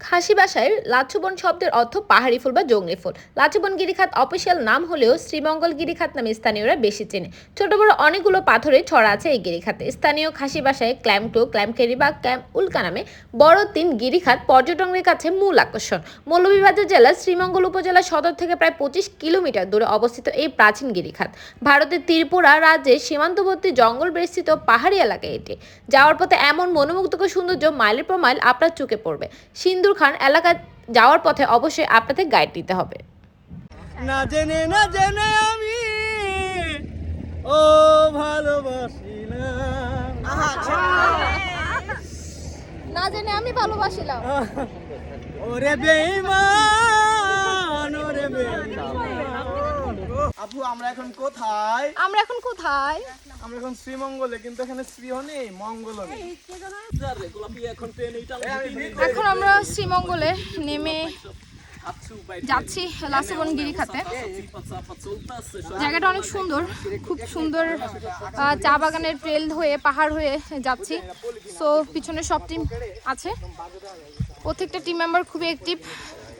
খাসি ভাষায় লাচ্ছবন শব্দের অর্থ পাহাড়ি ফুল বা জংলি ফুল। লাচ্ছবন গিরিখাত অফিসিয়াল নাম হলেও শ্রীমঙ্গল গিরিখাত নামে স্থানীয়রা বেশি চেনে। ছোট বড় অনেকগুলো পাথরের ছড়া আছে এই গিরিখাতে। স্থানীয় খাসি ভাষায় ক্ল্যাম-2, ক্ল্যাম-কেরি বা ক্ল্যাম-উল্কা নামে বড় 3 গিরিখাত পর্যটকদের কাছে মূল আকর্ষণ। মৌলভীবাজার জেলার শ্রীমঙ্গল উপজেলা সদর থেকে প্রায় 25 কিলোমিটার দূরে অবস্থিত এই প্রাচীন গিরিখাত ভারতের ত্রিপুরা রাজ্যের সীমান্তবর্তী জঙ্গল বেষ্টিত পাহাড়ি এলাকায় এটি। যাওয়ার পথে এমন মনোমুগ্ধকর সৌন্দর্য মাইলের পর মাইল আপনার চোখে পড়বে। সিন্দুর খান এলাকায় যাওয়ার পথে অবশ্যই আপনাদের গাইড নিতে হবে। না জেনে আমি ও ভালোবাসিলাম, না জেনে আমি ভালোবাসিলাম, ওরে বেঈমান, ওরে বেঈমান। আপু আমরা এখন কোথায়? আমরা এখন শ্রীমঙ্গলে, কিন্তু এখানে শ্রীও নেই, মঙ্গলও নেই। এখন আমরা শ্রীমঙ্গলে নেমে যাচ্ছি লাচ্ছবন গিরিখাতে। জায়গাটা অনেক সুন্দর, খুব সুন্দর। চা বাগানের ট্রেল হয়ে পাহাড় হয়ে যাচ্ছি। সো পিছনে সব টিম আছে, প্রত্যেকটা টিম মেম্বার খুবই অ্যাক্টিভ।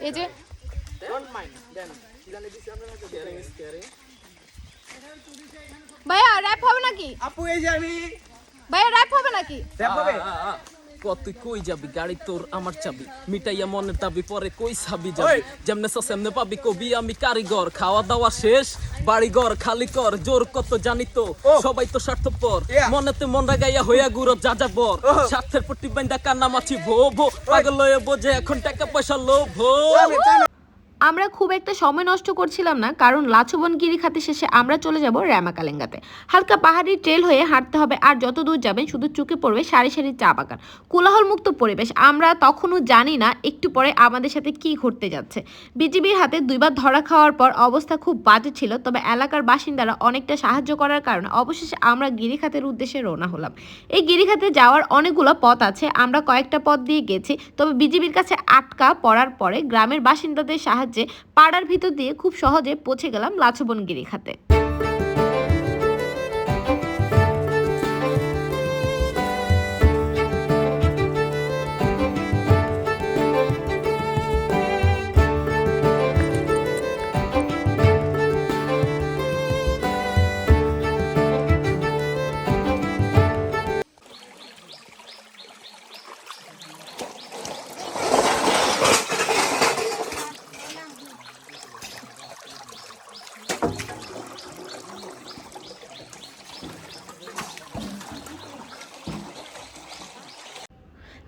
এই যে ভাইয়া র‍্যাপ হবে নাকি? আপু এই যে আমি। ভাইয়া র‍্যাপ হবে নাকি? র‍্যাপ হবে। তুই কই যাবি, গাড়ি তোর আমার চাবি, মিটাইয়া মনের দাবি, পরে কই সাবি যাবি, যেমনে সেমনে পাবি, কবি আমি কারিগর, খাওয়া দাওয়া শেষ, বাড়ি ঘর খালি কর, জোর কত জানি তো, সবাই তো স্বার্থপর, মনেতে মন রাগাইয়া হইয়া গুরব যা যাবর, স্বার্থের পট্টি বাইন্দা কান্না মাছি ভো ভো, পাগল হয়ে বোঝে এখন টাকা পয়সা লোভ। আমরা খুব একটা সময় নষ্ট করছিলাম না, কারণ লাচ্ছবন গিরিখাতে শেষে আমরা চলে যাব র্যামাকালেঙ্গাতে। হালকা পাহাড়ি ট্রেল হয়ে হাঁটতে হবে, আর যত দূর যাবেন শুধু চোখে পড়বে সারি সারি চা বাগান, কোলাহল মুক্ত পরিবেশ। আমরা তখনও জানি না একটু পরে আমাদের সাথে কি ঘটতে যাচ্ছে। বিজিবির হাতে 2 বার ধরা খাওয়ার পর অবস্থা খুব বাজে ছিল, তবে এলাকার বাসিন্দারা অনেকটা সাহায্য করার কারণে অবশেষে আমরা গিরিখাতের উদ্দেশ্যে রওনা হলাম। এই গিরিখাতে যাওয়ার অনেকগুলো পথ আছে, আমরা কয়েকটা পথ দিয়ে গেছি, তবে বিজিবির কাছে আটকা পড়ার পরে গ্রামের বাসিন্দাদের সাহায্যে পাড়ার ভিতর দিয়ে খুব সহজে পৌঁছে গেলাম লাচ্ছবন গিরিখাতে।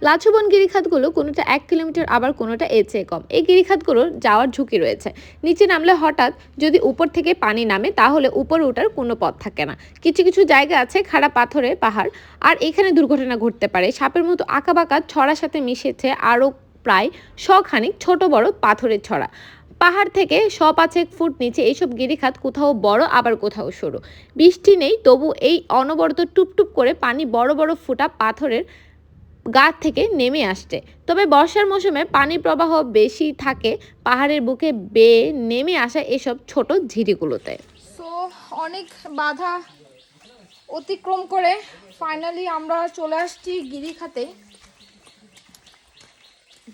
লাচ্ছবন গিরিখাতগুলো কোনোটা 1 কিলোমিটার, আবার কোনোটা এর চেয়ে কম। এই গিরিখাতগুলোর যাওয়ার ঝুঁকি রয়েছে। নিচে নামলে হঠাৎ যদি উপর থেকে পানি নামে তাহলে উপরে ওঠার কোনো পথ থাকে না। কিছু কিছু জায়গা আছে খাড়া পাথরের পাহাড়, আর এখানে দুর্ঘটনা ঘটতে পারে। সাপের মতো আঁকাবাঁকা ছড়ার সাথে মিশেছে আরও প্রায় 100 খানিক ছোট বড় পাথরের ছড়া। পাহাড় থেকে 100-5 ফুট নিচে এইসব গিরিখাত কোথাও বড়, আবার কোথাও সরু। বৃষ্টি নেই, তবু এই অনবরত টুপটুপ করে পানি বড় বড় ফুটা পাথরের গা থেকে নেমে আসছে। তবে বর্ষার মৌসুমে পানি প্রবাহ বেশি থাকে পাহাড়ের বুকে বেয়ে নেমে আসা এসব ছোট ঝিরিগুলোতে। সো অনেক বাধা অতিক্রম করে ফাইনালি আমরা চলে আসছি গিরিখাতে।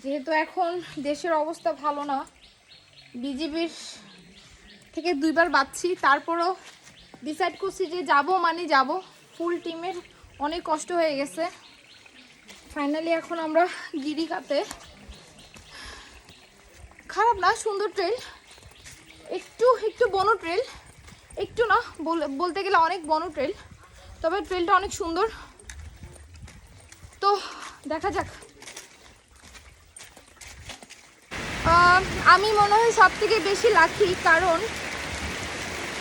যেহেতু এখন দেশের অবস্থা ভালো না, বিজিবির থেকে 2 বার বাঁচছি, তারপরও ডিসাইড করছি যে যাব মানে যাব। ফুল টিমের অনেক কষ্ট হয়ে গেছে। ফাইনালি এখন আমরা গিরিখাতে। খারাপ না, সুন্দর ট্রেল, একটু বনো ট্রেল, একটু না বলতে গেলে অনেক বনো ট্রেল, তবে ট্রেলটা অনেক সুন্দর। তো দেখা যাক। আমি মনে হয় সব থেকে বেশি লাকি, কারণ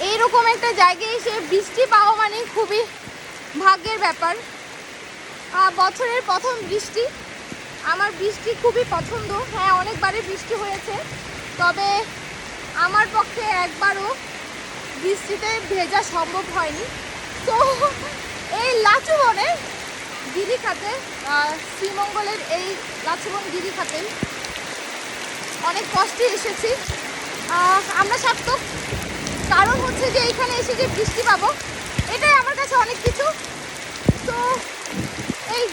এইরকম একটা জায়গায় এসে বৃষ্টি পাওয়া মানে খুবই ভাগ্যের ব্যাপার। বছরের প্রথম বৃষ্টি, আমার বৃষ্টি খুবই পছন্দ। হ্যাঁ, অনেকবারই বৃষ্টি হয়েছে, তবে আমার পক্ষে একবারও বৃষ্টিতে ভেজা সম্ভব হয়নি। তো এই লাচ্ছবনে গিরিখাতে, শ্রীমঙ্গলের এই লাচ্ছবন গিরিখাতে অনেক কষ্টে এসেছি। আমরা সার্থক, কারণ হচ্ছে যে এখানে এসে যে বৃষ্টি পাবো, এটাই আমার কাছে অনেক কিছু। তো এই